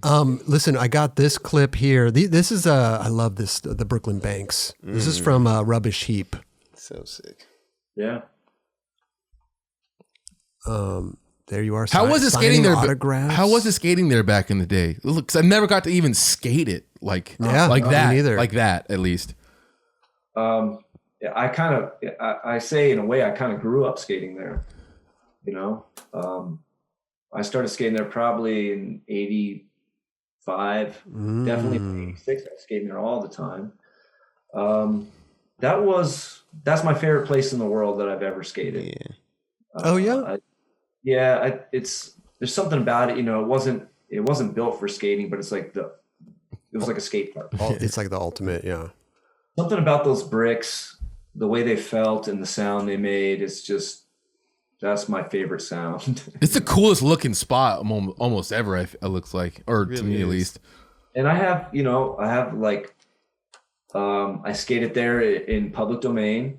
Listen, I got this clip here. This is I love this. The Brooklyn Banks. This is from Rubbish Heap. So sick. Yeah. There you are. How was it skating there? Autographs. How was it skating there back in the day? Look, 'cause I never got to even skate it like that. Neither. Like that, at least. I say in a way I kind of grew up skating there. You know, I started skating there probably in '85. Definitely in '86. I was skating there all the time. That's my favorite place in the world that I've ever skated. Yeah. There's something about it. You know, it wasn't built for skating, but it's like it was like a skate park. It's like the ultimate. Yeah. Something about those bricks, the way they felt and the sound they made. That's my favorite sound. It's the coolest looking spot almost ever. It looks like, or really to me at least. And I have I skated there in public domain.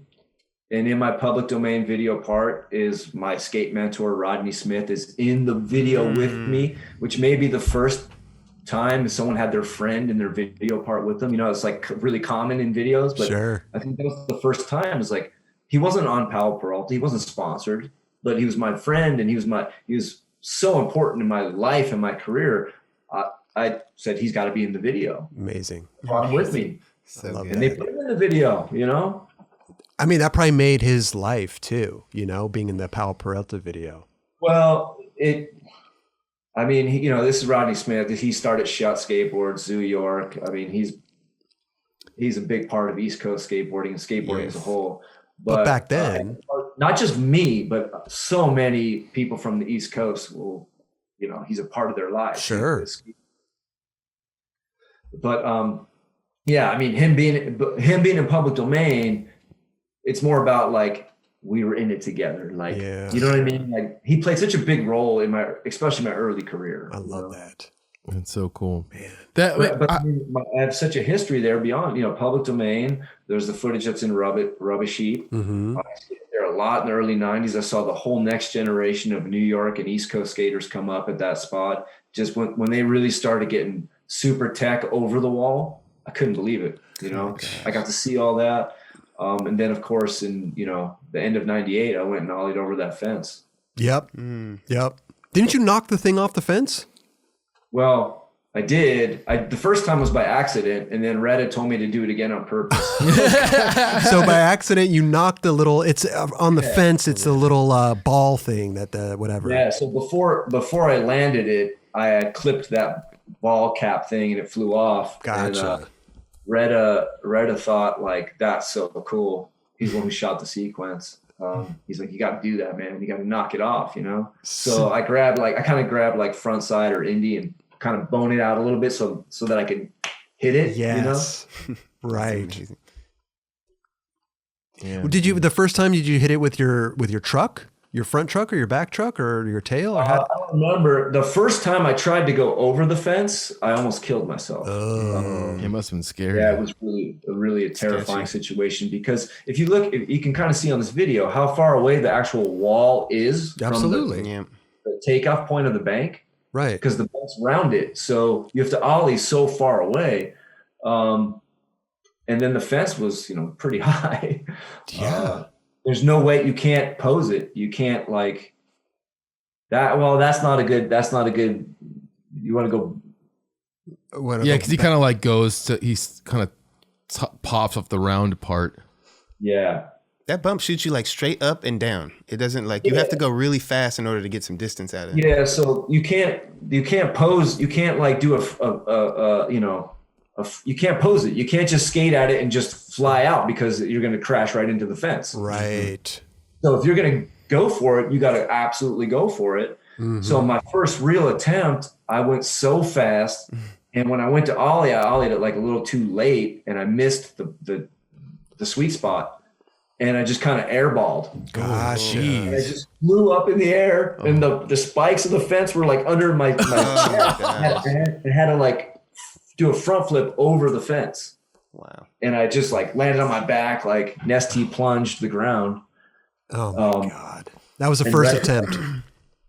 And in my public domain video part is my skate mentor, Rodney Smith, is in the video with me, which may be the first time someone had their friend in their video part with them. You know, it's like really common in videos, but sure. I think that was the first time. It's like, he wasn't on Powell Peralta. He wasn't sponsored, but he was my friend and he was so important in my life and my career. I said, he's got to be in the video. Amazing. Brought him with me. So and they put him in the video, you know? I mean, that probably made his life too, you know, being in the Powell Peralta video. Well, this is Rodney Smith. He started Shut Skateboards, Zoo York. I mean, he's a big part of East Coast skateboarding and skateboarding as a whole. But back then, not just me, but so many people from the East Coast will, you know, he's a part of their lives. Sure. But I mean, him being in public domain, it's more about like we were in it together. Like, you know what I mean? Like, he played such a big role in especially my early career. I love that. That's so cool, man. I have such a history there beyond, you know, public domain. There's the footage that's in Rubbish Heap. Mm-hmm. I skated there a lot in the early '90s. I saw the whole next generation of New York and East Coast skaters come up at that spot. Just when they really started getting super tech over the wall, I couldn't believe it. You know, I got to see all that. And then, of course, in, you know, the end of '98, I went and ollied over that fence. Yep. Yep. Didn't you knock the thing off the fence? Well, I did. The first time was by accident, and then Reddit told me to do it again on purpose. So by accident, you knocked the little, it's on the fence, it's the little ball thing whatever. Yeah, so before I landed it, I had clipped that ball cap thing and it flew off. Gotcha. And, Retta thought, like, that's so cool. He's the one who shot the sequence. He's like, you got to do that, man. You got to knock it off, you know? So I kind of grabbed front side or indie and kind of bone it out a little bit so that I could hit it. Yes. You know? Right. Yeah. The first time, did you hit it with your truck? Your front truck or your back truck or your tail? Or I don't remember. The first time I tried to go over the fence, I almost killed myself. It must have been scary. Yeah, it was really a terrifying situation, because if you look, you can kind of see on this video how far away the actual wall is Absolutely. from the takeoff point of the bank. Right. Because the bank's round it. So you have to ollie so far away. And then the fence was, you know, pretty high. Yeah. There's no way, you can't pose it. You can't like that. Well, that's not a good, you want to go. Yeah. Cause he kind of like he's kind of pops off the round part. Yeah. That bump shoots you like straight up and down. It doesn't you have to go really fast in order to get some distance out of it. Yeah. So you can't pose. You can't like do you can't pose it. You can't just skate at it and just fly out, because you're going to crash right into the fence. Right. So if you're going to go for it, you got to absolutely go for it. Mm-hmm. So my first real attempt, I went so fast. And when I went to ollie, I ollied it like a little too late, and I missed the sweet spot. And I just kind of airballed. Gosh. I just flew up in the air, and the spikes of the fence were like under my chest. I had to like do a front flip over the fence. Wow. And I just like landed on my back, like Nesty plunged the ground. Oh my God. That was the first attempt.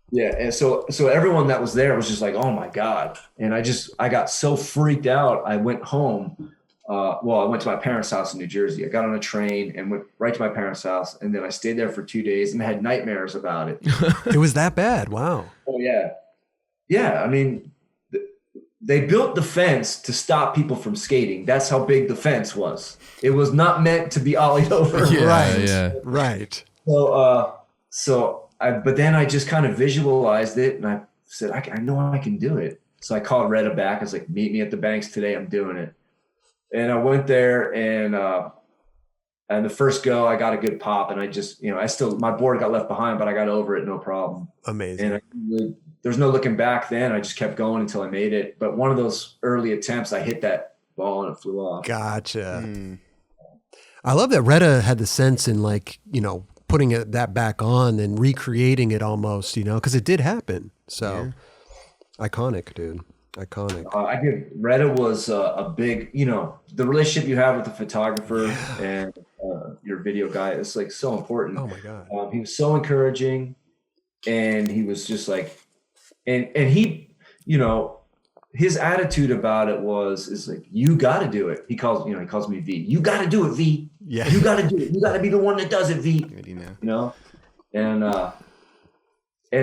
Yeah, and so everyone that was there was just like, "Oh my God!" And I got so freaked out. I went home. I went to my parents' house in New Jersey. I got on a train and went right to my parents' house, and then I stayed there for 2 days and had nightmares about it. It was that bad. Wow. Oh yeah, yeah. I mean, they built the fence to stop people from skating. That's how big the fence was. It was not meant to be ollied over. Right. But then I just kind of visualized it, and I said, I know I can do it. So I called Retta back. I was like, meet me at the banks today. I'm doing it. And I went there, and the first go, I got a good pop, and I just, my board got left behind, but I got over it, no problem. Amazing. And there's no looking back then. I just kept going until I made it. But one of those early attempts, I hit that ball and it flew off. Gotcha. I love that Retta had the sense in putting that back on and recreating it almost, because it did happen. So iconic, dude. Iconic. I give Retta was a big, the relationship you have with the photographer and your video guy is like so important. Oh my God. He was so encouraging, and he was just like, and he, his attitude about it is like, you got to do it. He calls me V. You got to do it, V. Yeah. You got to do it. You got to be the one that does it, V. And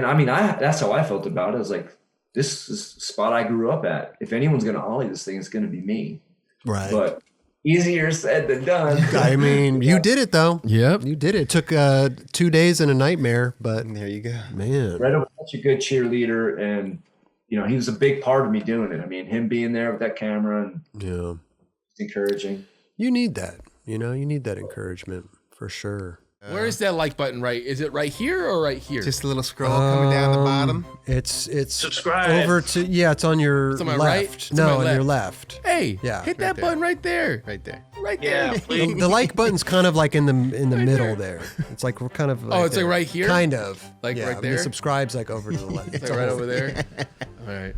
I mean, that's how I felt about it. I was like, this is the spot I grew up at. If anyone's going to ollie this thing, it's going to be me. Right. But easier said than done. I mean, you did it though. Yep. You did it. It took 2 days and a nightmare, but There you go. man. Retta was such a good cheerleader, and he was a big part of me doing it. I mean, him being there with that camera and Yeah. encouraging. You need that. You need that encouragement for sure. Where is that like button? Right? Is it right here or right here? Just a little scroll coming down the bottom. It's Subscribe. over to it's on your It's on my left. right? It's on No, my on your left. Hey, Yeah. hit that there. button right there. Right there. Right Yeah, there. please. The like button's kind of like in the middle there. It's like we're kind of it's like right here? Kind of. Like right The there? subscribe's like over to the left. It's like right over there. All right.